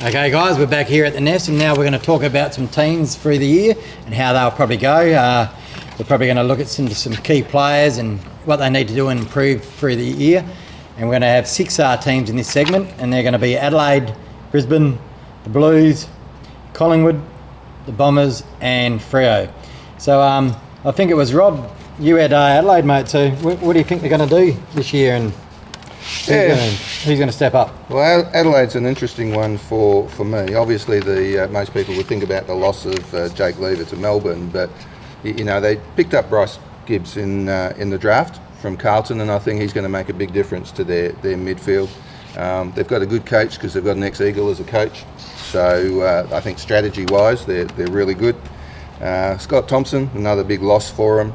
Okay guys, we're back here at the Nest and now we're going to talk about some teams through the year and how they'll probably go. We're probably going to look at some key players and what they need to do and improve through the year. And we're going to have 6 teams in this segment, and they're going to be Adelaide, Brisbane, the Blues, Collingwood, the Bombers and Freo. So I think it was Rob, you had Adelaide, mate, so what do you think they're going to do this year and who's going to step up? Well, Adelaide's an interesting one for me. Obviously, most people would think about the loss of Jake Lever to Melbourne, but you know they picked up Bryce Gibbs in the draft from Carlton, and I think he's going to make a big difference to their midfield. They've got a good coach because they've got an ex-Eagle as a coach, so I think strategy-wise they're really good. Scott Thompson, another big loss for them.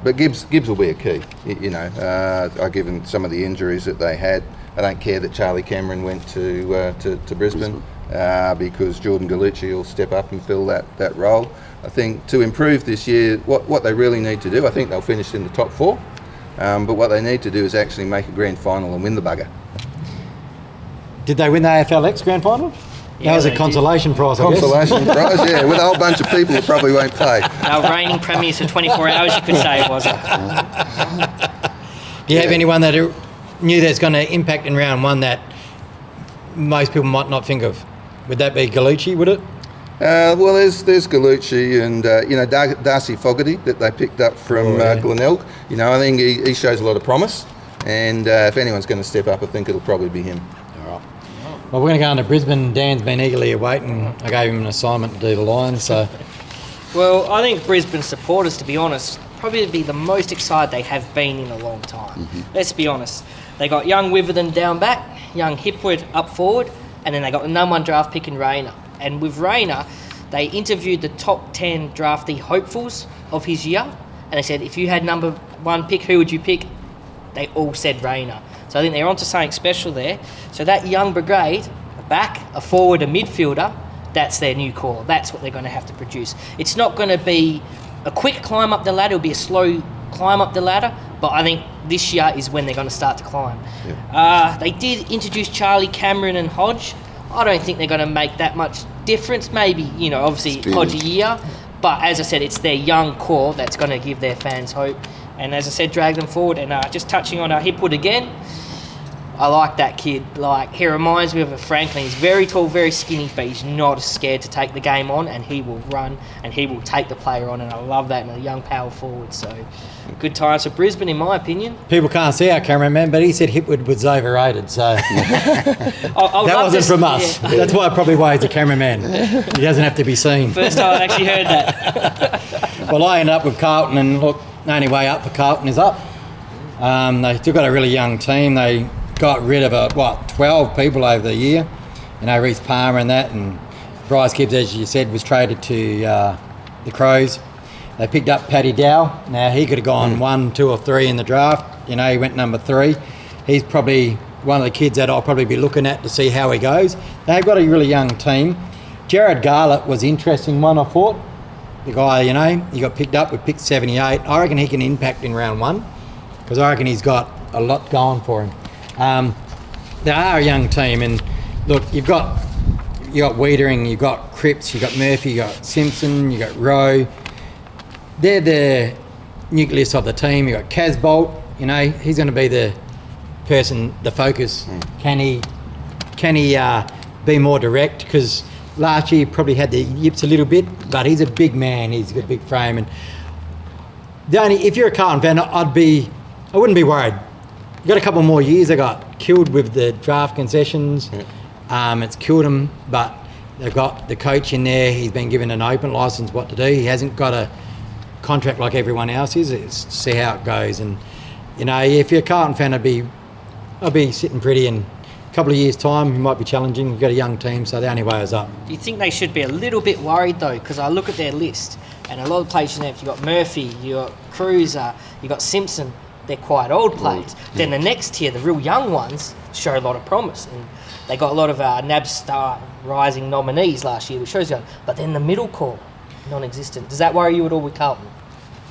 But Gibbs will be a key, given some of the injuries that they had. I don't care that Charlie Cameron went to Brisbane because Jordan Gallucci will step up and fill that role. I think to improve this year, what they really need to do, I think they'll finish in the top 4, but what they need to do is actually make a grand final and win the bugger. Did they win the AFLX grand final? Yeah, that was a consolation prize, I guess. Consolation prize, yeah, with a whole bunch of people that probably won't play. Our reigning premiers for 24 hours, you could say it wasn't. Do you have anyone that knew that's going to impact in round 1 that most people might not think of? Would that be Gallucci, would it? Well, there's Gallucci and Darcy Fogarty that they picked up from Glenelg. I think he shows a lot of promise, and if anyone's going to step up, I think it'll probably be him. All right. Well, we're going to go on to Brisbane. Dan's been eagerly awaiting. I gave him an assignment to do the Lions. So, well, I think Brisbane supporters, to be honest, probably be the most excited they have been in a long time. Mm-hmm. Let's be honest. They got young Witherden down back, young Hipwood up forward, and then they got the number 1 draft pick in Rayner. And with Rayner, they interviewed the top 10 draftee hopefuls of his year, and they said, if you had number 1 pick, who would you pick? They all said Rayner. So I think they're onto something special there. So that young brigade, a back, a forward, a midfielder, that's their new core. That's what they're going to have to produce. It's not going to be a quick climb up the ladder. It'll be a slow climb up the ladder. But I think this year is when they're going to start to climb. Yeah. They did introduce Charlie Cameron and Hodge. I don't think they're going to make that much difference. Maybe, obviously Hodge a year. But as I said, it's their young core that's going to give their fans hope. And as I said, drag them forward. And just touching on Hipwood again, I like that kid. He reminds me of a Franklin. He's very tall, very skinny, but he's not scared to take the game on, and he will run and he will take the player on, and I love that in a young power forward. So good times for Brisbane, in my opinion. People can't see our cameraman, but he said Hipwood was overrated, so that wasn't from us. Yeah. That's probably why he's a cameraman. He doesn't have to be seen. First time I've actually heard that. Well, I end up with Carlton, and look, the only way up for Carlton is up. They still got a really young team. They got rid of 12 people over the year, Reece Palmer and that, and Bryce Gibbs, as you said, was traded to the Crows. They picked up Paddy Dow. Now he could have gone 1, 2 or 3 in the draft. He went number 3. He's probably one of the kids that I'll probably be looking at to see how he goes. They've got a really young team. Jared Garlett was an interesting one, I thought. The guy, he got picked up with pick 78. I reckon he can impact in round 1 because I reckon he's got a lot going for him. They are a young team, and look, you got Wiedering, you got Cripps, you got Murphy, you got Simpson, you got Rowe. They're the nucleus of the team. You got Casbolt. He's going to be the person, the focus. Can he be more direct? Because last year he probably had the yips a little bit, but he's a big man. He's got a big frame, and if you're a Carlton fan, I wouldn't be worried. You got a couple more years. They got killed with the draft concessions. Yeah. It's killed them, but they've got the coach in there. He's been given an open license what to do. He hasn't got a contract like everyone else is. It's see how it goes. And if you're a Carlton fan, I'd be sitting pretty. In a couple of years' time, you might be challenging. You've got a young team, so the only way is up. Do you think they should be a little bit worried though? Because I look at their list, and a lot of players in there. If you got Murphy, you got Cruiser, you got Simpson. They're quite old players. Then the next tier, the real young ones, show a lot of promise. And they got a lot of NABSTAR rising nominees last year, which shows you. But then the middle core, non-existent. Does that worry you at all with Carlton?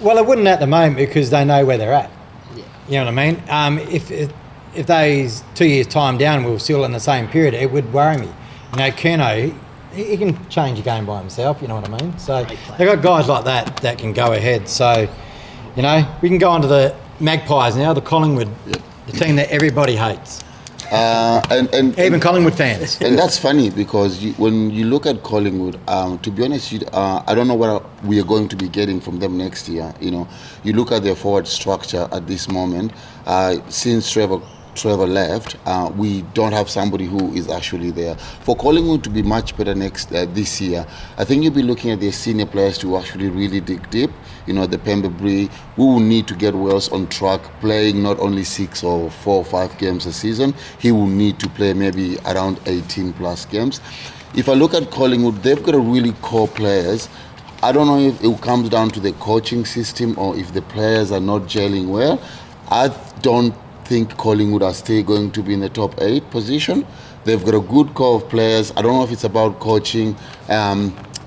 Well, it wouldn't at the moment because they know where they're at. Yeah. You know what I mean? If they 2 years' time down, we were still in the same period, it would worry me. You know, Kerno, he can change a game by himself, you know what I mean? So Great player. they've got guys like that can go ahead. So, you know, we can go on to the Magpies now, the Collingwood, the team that everybody hates, And even Collingwood fans. and that's funny because when you look at Collingwood, to be honest, I don't know what we are going to be getting from them next year. You know, you look at their forward structure at this moment. Since Trevor left, we don't have somebody who is actually there. For Collingwood to be much better this year, I think you'll be looking at their senior players to actually really dig deep. You know, the Pembury, we will need to get Wells on track, playing not only 6 or 4 or 5 games a season. He will need to play maybe around 18 plus games. If I look at Collingwood, they've got a really core players. I don't know if it comes down to the coaching system or if the players are not gelling well. I don't think Collingwood are still going to be in the top 8 position. They've got a good core of players. I don't know if it's about coaching.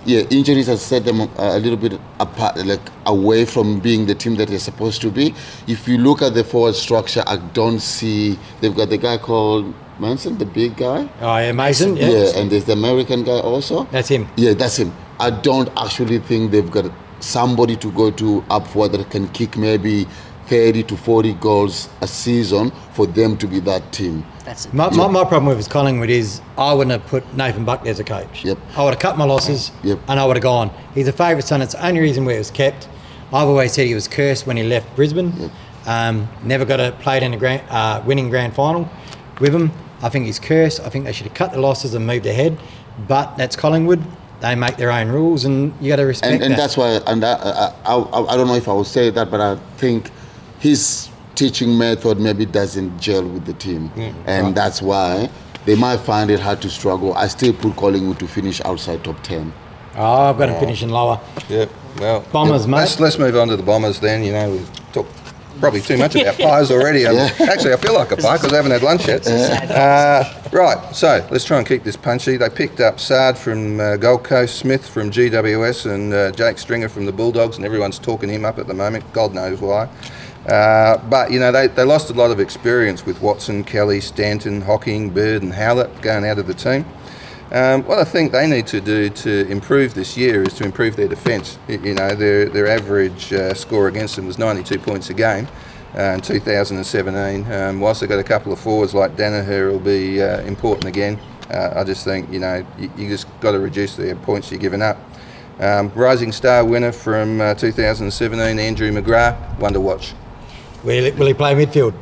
Injuries have set them a little bit apart, like away from being the team that they're supposed to be. If you look at the forward structure, I don't see. They've got the guy called Manson, the big guy. Oh, yeah, Mason. Yeah, and there's the American guy also. That's him. Yeah, that's him. I don't actually think they've got somebody to go to up forward that can kick maybe 30 to 40 goals a season for them to be that team. That's it. My problem with his Collingwood is I wouldn't have put Nathan Buckley as a coach. Yep. I would have cut my losses Yep. and I would have gone. He's a favourite son. It's the only reason where he was kept. I've always said he was cursed when he left Brisbane. Never got to play in a winning grand final with him. I think he's cursed. I think they should have cut the losses and moved ahead. But that's Collingwood. They make their own rules and you got to respect that. And that's why, I don't know if I would say that, but I think his teaching method maybe doesn't gel with the team. And that's why they might find it hard to struggle. I still put Collingwood to finish outside top 10. Oh, I've got him finishing lower. Yep. Well, Bombers, mate. let's move on to the Bombers then. You know, we've talked probably too much about pies already. Actually, I feel like a pie because I haven't had lunch yet. Right, so let's try and keep this punchy. They picked up Sard from Gold Coast, Smith from GWS, and Jake Stringer from the Bulldogs, and everyone's talking him up at the moment. God knows why. But, you know, they lost a lot of experience with Watson, Kelly, Stanton, Hocking, Bird and Howlett going out of the team. What I think they need to do to improve this year is to improve their defence. You know, their average score against them was 92 points a game in 2017. Whilst they've got a couple of forwards like Danaher will be important again, I just think, you know, you just got to reduce the points you're giving up. Rising Star winner from 2017, Andrew McGrath, one to watch. Will he play midfield?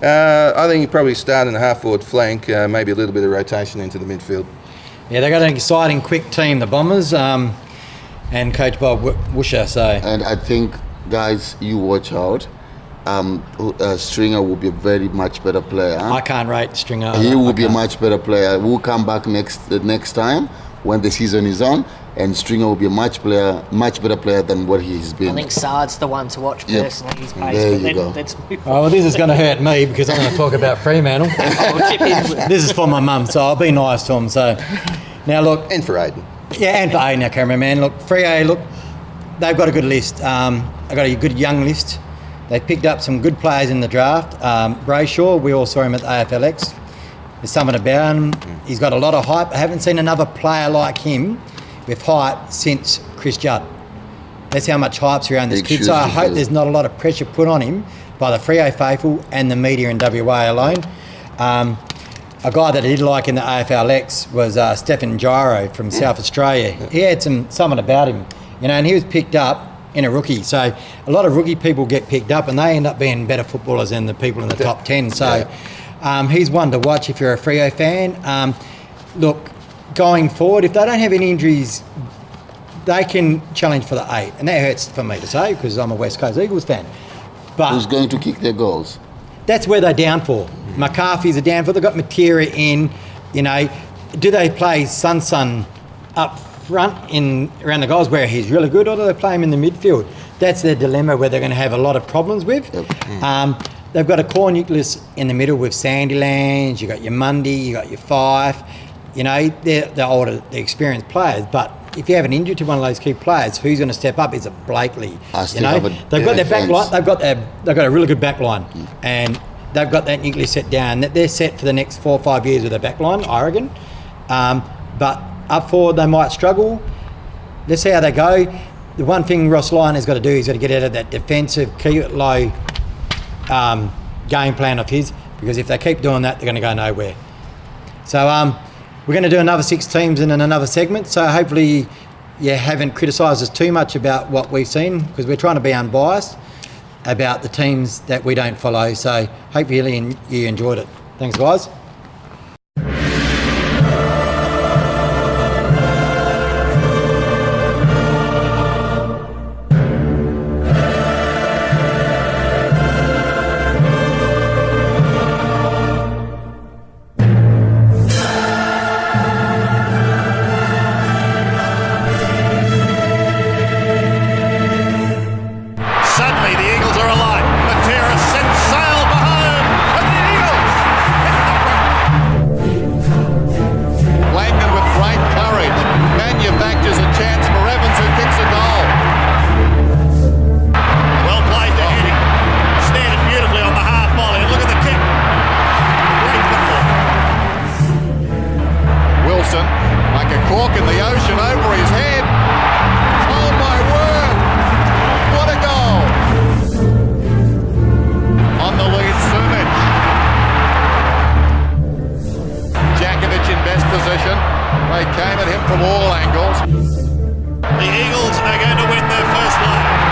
I think he probably start in the half-forward flank, maybe a little bit of rotation into the midfield. Yeah, they got an exciting, quick team, the Bombers, and Coach Bob Woosher. So And I think, guys, you watch out. Stringer will be a very much better player. I can't rate Stringer. He will be a can't. much better player. We'll come back next time when the season is on, and Stringer will be a much better player than what he's been. I think Sard's the one to watch Yep. personally. He's There based, you but go. let's move Oh, well, this is going to hurt me because I'm going to talk about Fremantle. I'll chip in with This is for my mum, so I'll be nice to him. So now look, And for Aiden. yeah, and for Aiden, our cameraman. Look, Freo, look, they've got a good list. They've got a good young list. They picked up some good players in the draft. Brayshaw, we all saw him at the AFLX. There's something about him. He's got a lot of hype. I haven't seen another player like him with hype since Chris Judd. That's how much hype's around this Big kid. shoes So I to hope fill. there's not a lot of pressure put on him by the Freo faithful and the media in WA alone. A guy that I did like in the AFLX was Stephen Gyro from South Australia. He had something about him, you know, and he was picked up in a rookie. So a lot of rookie people get picked up and they end up being better footballers than the people in the top 10. So he's one to watch if you're a Freo fan. Look, going forward, if they don't have any injuries, they can challenge for the 8. And that hurts for me to say because I'm a West Coast Eagles fan. But Who's going to kick their goals? that's where they're down for. McCarthy's a down for. They've got Matera in, you know. Do they play Sun up front around the goals where he's really good, or do they play him in the midfield? That's their dilemma where they're going to have a lot of problems with. They've got a core nucleus in the middle with Sandilands, you got your Mundy, you got your Fife. You know, they're older, they're experienced players, but if you have an injury to one of those key players, who's going to step up? Is it Blakely? I still You know, have a they've got their back defence. line. They've got a really good back line, and they've got that nucleus set down. They're set for the next 4 or 5 years with their back line, I reckon. But up forward, they might struggle. Let's see how they go. The one thing Ross Lyon has got to do, he's got to get out of that defensive, keep it low game plan of his, because if they keep doing that, they're going to go nowhere. So we're going to do another 6 teams in another segment. So hopefully you haven't criticised us too much about what we've seen, because we're trying to be unbiased about the teams that we don't follow. So hopefully you enjoyed it. Thanks, guys. Suddenly the Eagles are alive. Matera sets sail for home. And the Eagles hit the front. Langdon with great courage manufactures a chance for Evans, who kicks a goal. Well played to Eddie. Snared it beautifully on the half volley. Look at the kick. Great football. Wilson, like a cork in the ocean over his head. Oh my word. What a goal! On the lead, Sumic. Jakovic in best position. They came at him from all angles. The Eagles are going to win their first leg.